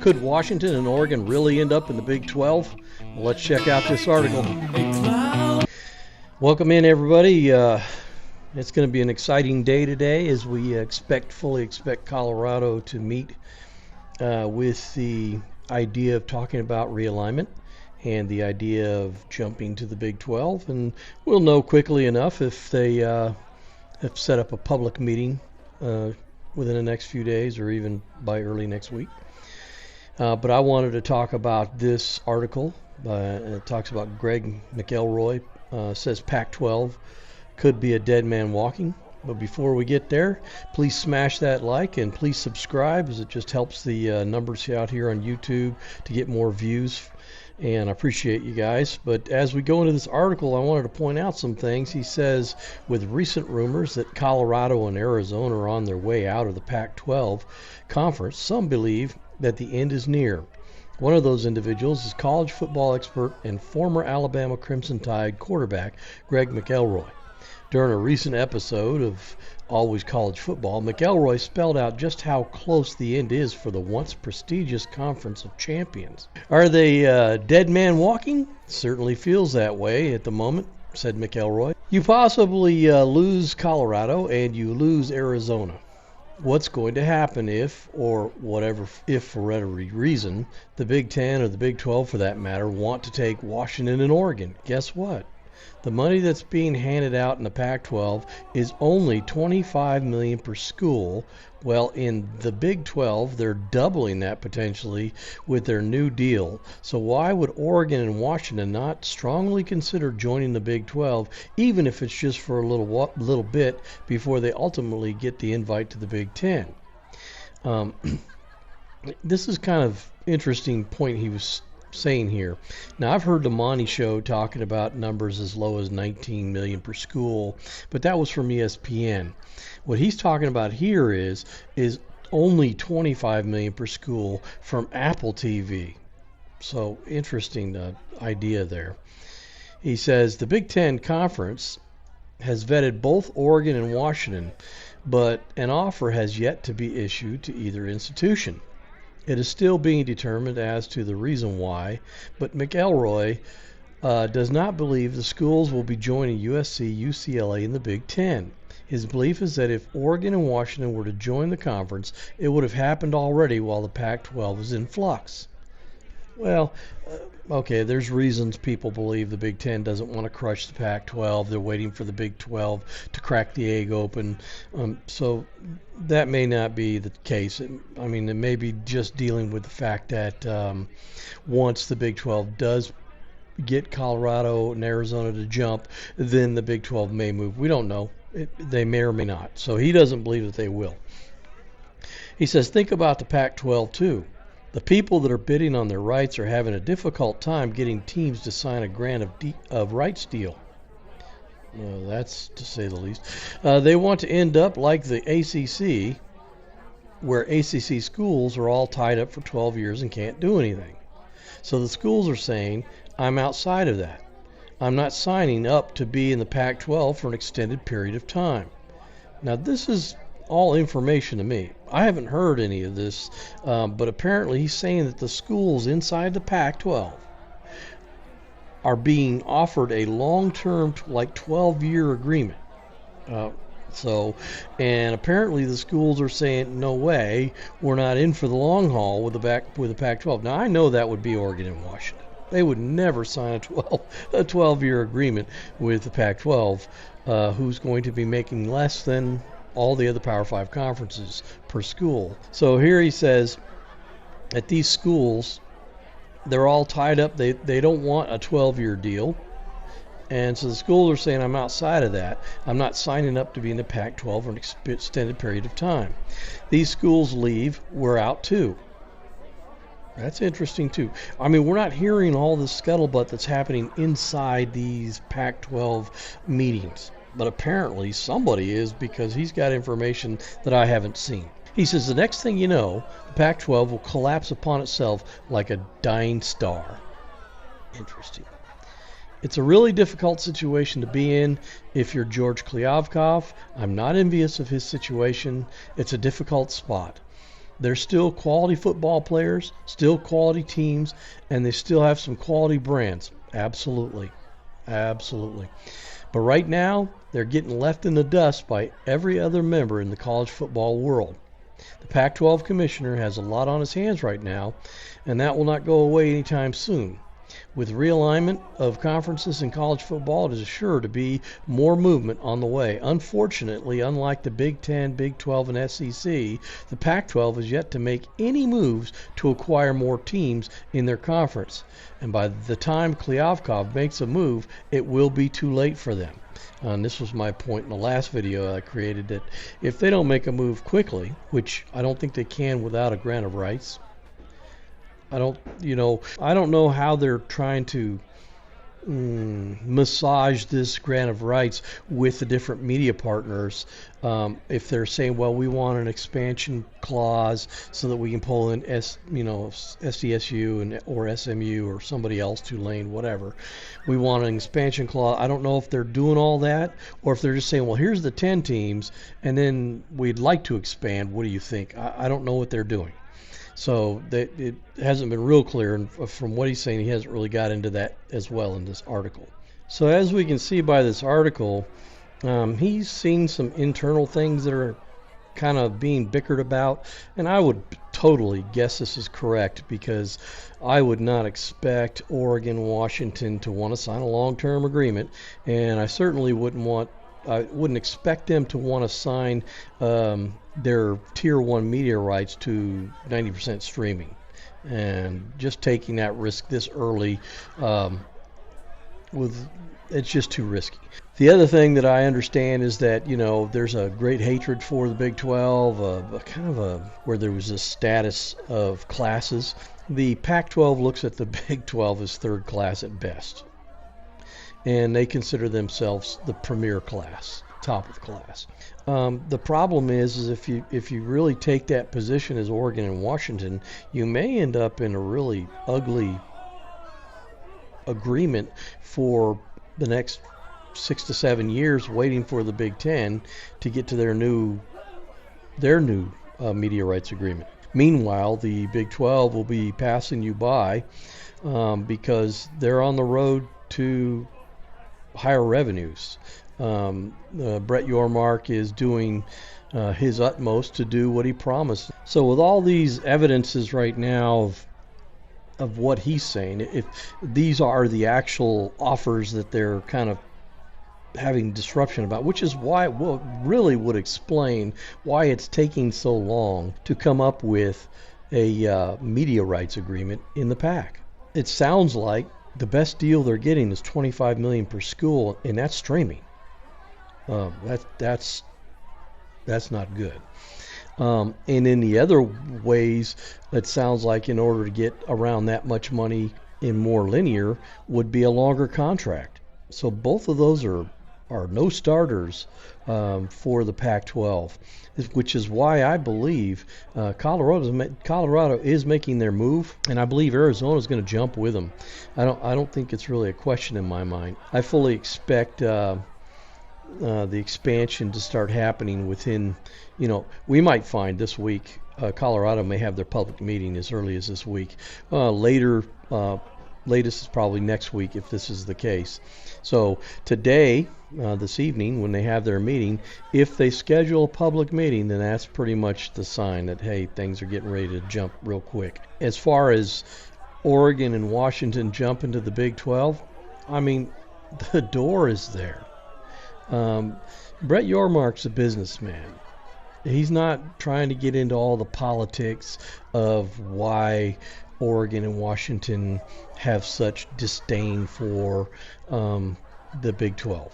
Could Washington and Oregon really end up in the Big 12? Well, let's check out this article. Welcome in, everybody. It's going to be an exciting day today as we fully expect Colorado to meet with the idea of talking about realignment and the idea of jumping to the Big 12. And we'll know quickly enough if they have set up a public meeting within the next few days or even by early next week. But I wanted to talk about this article. It talks about Greg McElroy. Says Pac-12 could be a dead man walking. But before we get there, please smash that like and please subscribe, as it just helps the numbers out here on YouTube to get more views. And I appreciate you guys. But as we go into this article, I wanted to point out some things. He says, with recent rumors that Colorado and Arizona are on their way out of the Pac-12 conference, some believe that the end is near. One of those individuals is college football expert and former Alabama Crimson Tide quarterback Greg McElroy. During a recent episode of Always College Football, McElroy spelled out just how close the end is for the once prestigious Conference of Champions. Are they dead man walking? Certainly feels that way at the moment, said McElroy. You possibly lose Colorado and you lose Arizona. What's going to happen if, or whatever, if for whatever reason, the Big Ten or the Big 12 for that matter want to take Washington and Oregon? Guess what? The money that's being handed out in the Pac-12 is only $25 million per school. Well, in the Big 12, they're doubling that potentially with their new deal. So why would Oregon and Washington not strongly consider joining the Big 12, even if it's just for a little bit before they ultimately get the invite to the Big 10? This is kind of interesting point he was saying here. Now, I've heard the Monty Show talking about numbers as low as $19 million per school, but that was from ESPN. What he's talking about here is only $25 million per school from Apple TV. So interesting idea there. He says the Big Ten Conference has vetted both Oregon and Washington, but an offer has yet to be issued to either institution. It is still being determined as to the reason why, but McElroy does not believe the schools will be joining USC, UCLA in the Big Ten. His belief is that if Oregon and Washington were to join the conference, it would have happened already while the Pac-12 was in flux. Well, okay, there's reasons people believe the Big Ten doesn't want to crush the Pac-12. They're waiting for the Big 12 to crack the egg open. So that may not be the case. I mean, it may be just dealing with the fact that once the Big 12 does get Colorado and Arizona to jump, then the Big 12 may move. We don't know. They may or may not. So he doesn't believe that they will. He says, think about the Pac-12 too. The people that are bidding on their rights are having a difficult time getting teams to sign a grant of rights deal. That's to say the least. They want to end up like the ACC, where ACC schools are all tied up for 12 years and can't do anything. So the schools are saying, I'm outside of that. I'm not signing up to be in the Pac-12 for an extended period of time. Now, this is all information to me. I haven't heard any of this, but apparently he's saying that the schools inside the Pac-12 are being offered a long-term, like 12-year agreement. And apparently the schools are saying, no way, we're not in for the long haul with the Pac-12. Now, I know that would be Oregon and Washington. They would never sign a 12-year agreement with the Pac-12, who's going to be making less than all the other Power 5 conferences per school. So here he says that these schools, they're all tied up. They don't want a 12-year deal. And so the schools are saying, I'm outside of that. I'm not signing up to be in the Pac-12 for an extended period of time. These schools leave, we're out too. That's interesting too. I mean, we're not hearing all the scuttlebutt that's happening inside these Pac-12 meetings. But apparently somebody is, because he's got information that I haven't seen. He says the next thing you know, the Pac-12 will collapse upon itself like a dying star. Interesting. It's a really difficult situation to be in if you're George Cleavkov. I'm not envious of his situation. It's a difficult spot. They're still quality football players, still quality teams, and they still have some quality brands. Absolutely. Absolutely. But right now, they're getting left in the dust by every other member in the college football world. The Pac-12 commissioner has a lot on his hands right now, and that will not go away anytime soon. With realignment of conferences in college football, it is sure to be more movement on the way. Unfortunately, unlike the Big Ten, Big 12, and SEC, the Pac-12 is yet to make any moves to acquire more teams in their conference. And by the time Cleavkov makes a move, it will be too late for them. And this was my point in the last video I created, that if they don't make a move quickly, which I don't think they can without a grant of rights, I don't know how they're trying to massage this grant of rights with the different media partners. If they're saying, well, we want an expansion clause so that we can pull in SDSU or SMU or somebody else, Tulane, whatever. We want an expansion clause. I don't know if they're doing all that, or if they're just saying, well, here's the 10 teams, and then we'd like to expand. What do you think? I don't know what they're doing. So it hasn't been real clear, and from what he's saying, he hasn't really got into that as well in this article. So as we can see by this article, he's seen some internal things that are kind of being bickered about, and I would totally guess this is correct, because I would not expect Oregon, Washington to want to sign a long-term agreement, and I certainly wouldn't expect them to want to sign their Tier 1 media rights to 90% streaming. And just taking that risk this early, it's just too risky. The other thing that I understand is that, there's a great hatred for the Big 12, where there was a status of classes. The Pac-12 looks at the Big 12 as third class at best, and they consider themselves the premier class, top of the class. The problem is if you really take that position as Oregon and Washington, you may end up in a really ugly agreement for the next 6 to 7 years, waiting for the Big Ten to get to their new media rights agreement. Meanwhile, the Big 12 will be passing you by because they're on the road to higher revenues. Brett Yormark is doing his utmost to do what he promised. So with all these evidences right now of what he's saying, if these are the actual offers that they're kind of having disruption about, which is why really would explain why it's taking so long to come up with a media rights agreement in the PAC. It sounds like the best deal they're getting is $25 million per school, and that's streaming. That's not good. And in the other ways, it sounds like in order to get around that much money in more linear would be a longer contract. So both of those are no starters for the Pac-12, which is why I believe Colorado is making their move, and I believe Arizona is going to jump with them. I don't think it's really a question in my mind. I fully expect the expansion to start happening within, we might find this week. Colorado may have their public meeting as early as this week. Latest is probably next week if this is the case. So today, this evening, when they have their meeting, if they schedule a public meeting, then that's pretty much the sign that, hey, things are getting ready to jump real quick. As far as Oregon and Washington jump into the Big 12, I mean, the door is there. Brett Yormark's a businessman. He's not trying to get into all the politics of why Oregon and Washington have such disdain for the Big 12.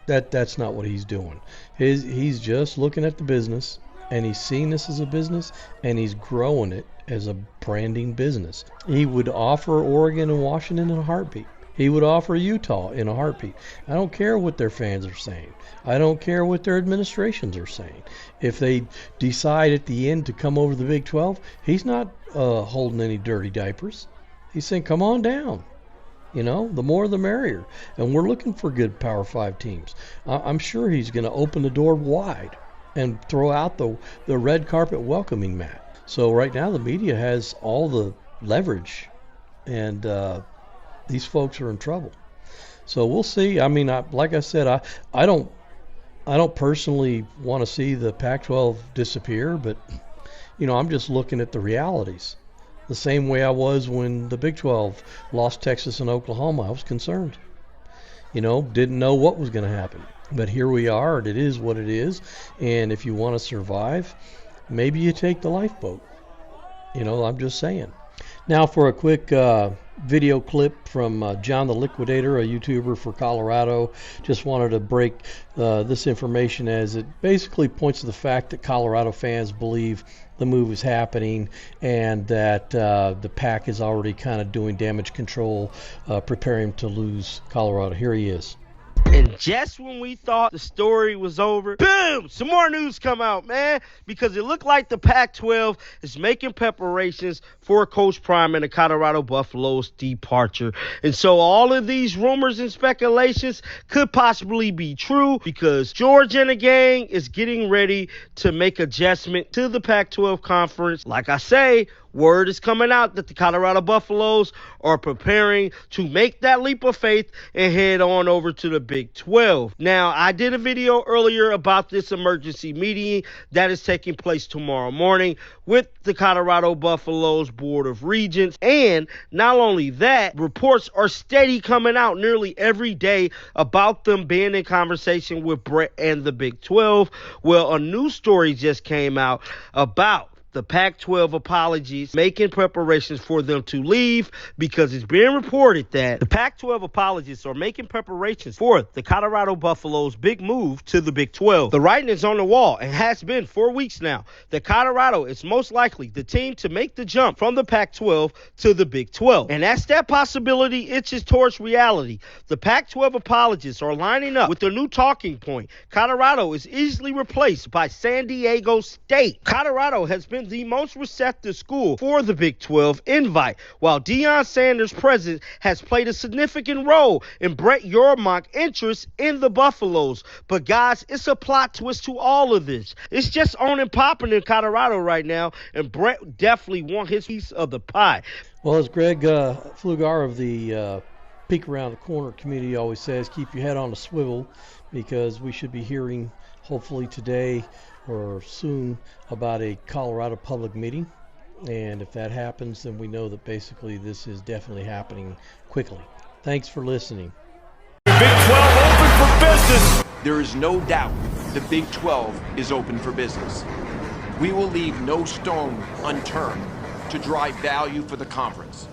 That's not what he's doing. He's just looking at the business, and he's seeing this as a business, and he's growing it as a branding business. He would offer Oregon and Washington in a heartbeat. He would offer Utah in a heartbeat. I don't care what their fans are saying. I don't care what their administrations are saying. If they decide at the end to come over the Big 12, he's not holding any dirty diapers. He's saying, come on down. The more the merrier. And we're looking for good Power 5 teams. I'm sure he's going to open the door wide. and throw out the red carpet welcoming mat. So right now the media has all the leverage, and these folks are in trouble. So we'll see. I mean, like I said, I don't personally want to see the Pac-12 disappear, but I'm just looking at the realities. The same way I was when the Big 12 lost Texas and Oklahoma. I was concerned. Didn't know what was going to happen. But here we are, and it is what it is. And if you want to survive, maybe you take the lifeboat. I'm just saying. Now for a quick video clip from Jon The Liquidator, a YouTuber for Colorado. Just wanted to break this information, as it basically points to the fact that Colorado fans believe the move is happening, and that the PAC is already kind of doing damage control, preparing to lose Colorado. Here he is. And just when we thought the story was over, boom, some more news come out, man, because it looked like the Pac-12 is making preparations for Coach Prime and the Colorado Buffaloes' departure. And so all of these rumors and speculations could possibly be true, because George and the gang is getting ready to make adjustment to the Pac-12 conference. Like I say, word is coming out that the Colorado Buffaloes are preparing to make that leap of faith and head on over to the Big 12. Now, I did a video earlier about this emergency meeting that is taking place tomorrow morning with the Colorado Buffaloes Board of Regents. And not only that, reports are steady coming out nearly every day about them being in conversation with Brett and the Big 12. Well, a news story just came out about the Pac-12 apologies, making preparations for them to leave, because it's being reported that the Pac-12 apologists are making preparations for the Colorado Buffaloes' big move to the Big 12. The writing is on the wall and has been for weeks now that Colorado is most likely the team to make the jump from the Pac-12 to the Big 12. And as that possibility itches towards reality, the Pac-12 apologists are lining up with their new talking point. Colorado is easily replaced by San Diego State. Colorado has been the most receptive school for the Big 12 invite, while Deion Sanders' presence has played a significant role in Brett Yormark's interest in the Buffaloes. But guys, it's a plot twist to all of this. It's just on and popping in Colorado right now, and Brett definitely wants his piece of the pie. Well, as Greg Pflugar of the Peek Around the Corner community always says, keep your head on a swivel, because we should be hearing, hopefully today or soon, about a Colorado public meeting. And if that happens, then we know that basically this is definitely happening quickly. Thanks for listening. Big 12 open for business. There is no doubt the Big 12 is open for business. We will leave no stone unturned to drive value for the conference.